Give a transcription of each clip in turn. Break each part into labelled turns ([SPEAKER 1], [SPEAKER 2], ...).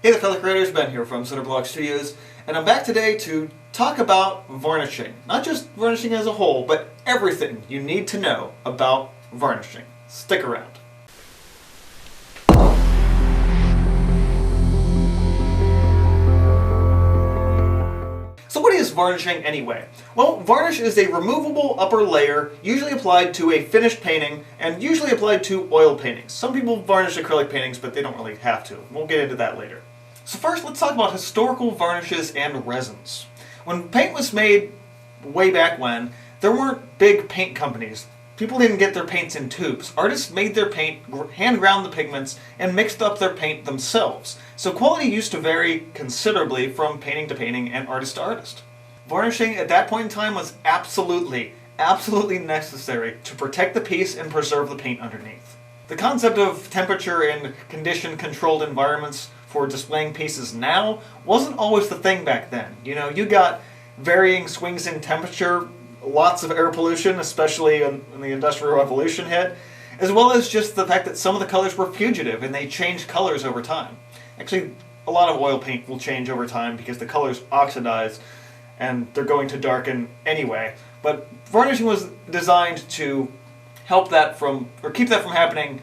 [SPEAKER 1] Hey there fellow creators, Ben here from Cinder Studios, and I'm back today to talk about varnishing. Not just varnishing as a whole, but everything you need to know about varnishing. Stick around. So what is varnishing anyway? Well, varnish is a removable upper layer usually applied to a finished painting and usually applied to oil paintings. Some people varnish acrylic paintings, but they don't really have to. We'll get into that later. So first, let's talk about historical varnishes and resins. When paint was made way back when, there weren't big paint companies. People didn't get their paints in tubes. Artists made their paint, hand ground the pigments, and mixed up their paint themselves. So quality used to vary considerably from painting to painting and artist to artist. Varnishing at that point in time was absolutely necessary to protect the piece and preserve the paint underneath. The concept of temperature and condition-controlled environments for displaying pieces now wasn't always the thing back then. You know, you got varying swings in temperature, lots of air pollution, especially when the Industrial Revolution hit, as well as just the fact that some of the colors were fugitive and they changed colors over time. Actually, a lot of oil paint will change over time because the colors oxidize and they're going to darken anyway. But varnishing was designed to help that keep that from happening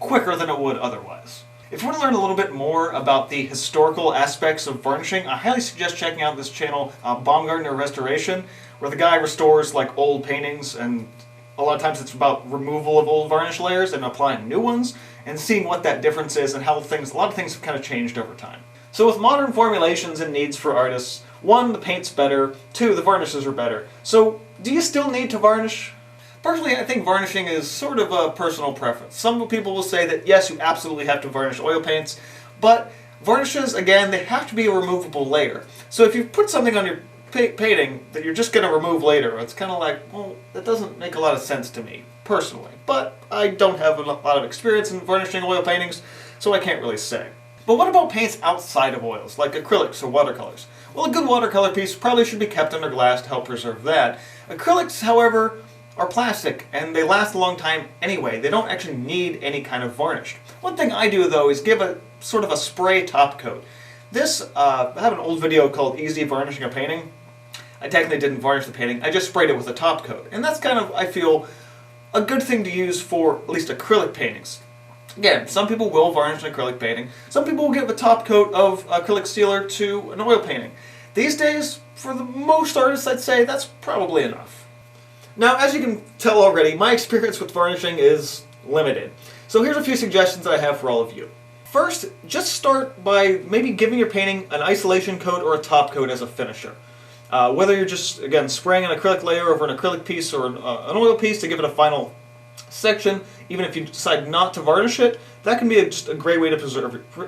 [SPEAKER 1] quicker than it would otherwise. If you want to learn a little bit more about the historical aspects of varnishing, I highly suggest checking out this channel, Baumgartner Restoration, where the guy restores like old paintings, and a lot of times it's about removal of old varnish layers and applying new ones, and seeing what that difference is and how a lot of things have kind of changed over time. So with modern formulations and needs for artists, 1, the paint's better, 2, the varnishes are better. So do you still need to varnish? Personally, I think varnishing is sort of a personal preference. Some people will say that yes, you absolutely have to varnish oil paints, but varnishes, again, they have to be a removable layer. So if you put something on your painting that you're just going to remove later, it's kind of like, well, that doesn't make a lot of sense to me, personally. But I don't have a lot of experience in varnishing oil paintings, so I can't really say. But what about paints outside of oils, like acrylics or watercolors? Well, a good watercolor piece probably should be kept under glass to help preserve that. Acrylics, however, are plastic, and they last a long time anyway. They don't actually need any kind of varnish. One thing I do, though, is give a sort of a spray top coat. I have an old video called Easy Varnishing a Painting. I technically didn't varnish the painting, I just sprayed it with a top coat. And that's kind of, I feel, a good thing to use for at least acrylic paintings. Again, some people will varnish an acrylic painting. Some people will give a top coat of acrylic sealer to an oil painting. These days, for the most artists, I'd say that's probably enough. Now, as you can tell already, my experience with varnishing is limited. So here's a few suggestions that I have for all of you. First, just start by maybe giving your painting an isolation coat or a top coat as a finisher. Whether you're just, again, spraying an acrylic layer over an acrylic piece or an oil piece to give it a final section, even if you decide not to varnish it, that can be just a great way to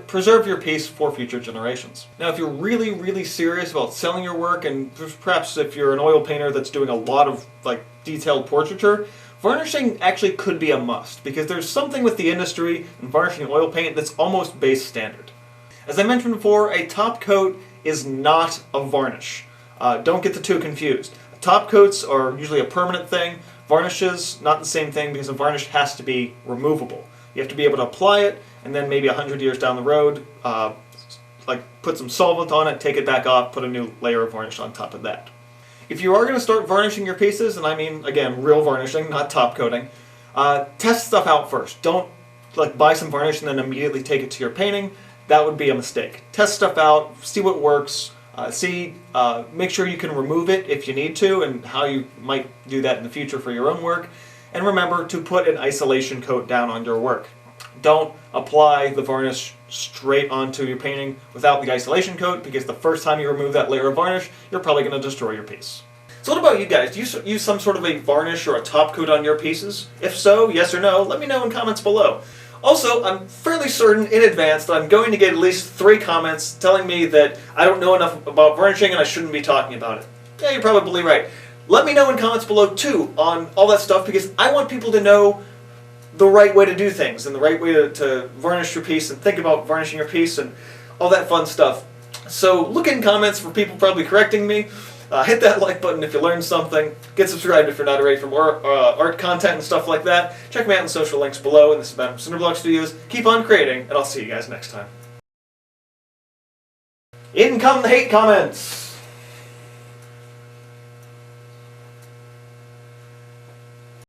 [SPEAKER 1] preserve your piece for future generations. Now, if you're really serious about selling your work, and perhaps if you're an oil painter that's doing a lot of detailed portraiture, varnishing actually could be a must, because there's something with the industry and varnishing oil paint that's almost base standard. As I mentioned before, a top coat is not a varnish. Don't get the two confused. Top coats are usually a permanent thing. Varnishes, not the same thing, because a varnish has to be removable. You have to be able to apply it, and then maybe 100 years down the road, put some solvent on it, take it back off, put a new layer of varnish on top of that. If you are going to start varnishing your pieces, and I mean, again, real varnishing, not top coating, test stuff out first. Don't buy some varnish and then immediately take it to your painting. That would be a mistake. Test stuff out, see what works. Make sure you can remove it if you need to, and how you might do that in the future for your own work. And remember to put an isolation coat down on your work. Don't apply the varnish straight onto your painting without the isolation coat, because the first time you remove that layer of varnish, you're probably going to destroy your piece. So what about you guys? Do you use some sort of a varnish or a top coat on your pieces? If so, yes or no, let me know in comments below. Also, I'm fairly certain in advance that I'm going to get at least 3 comments telling me that I don't know enough about varnishing and I shouldn't be talking about it. Yeah, you're probably right. Let me know in comments below too on all that stuff, because I want people to know the right way to do things and the right way to varnish your piece and think about varnishing your piece and all that fun stuff. So look in comments for people probably correcting me. Hit that like button if you learned something. Get subscribed if you're not already for more art content and stuff like that. Check me out in the social links below. And this has been Cinder Studios. Keep on creating, and I'll see you guys next time. In come the hate comments!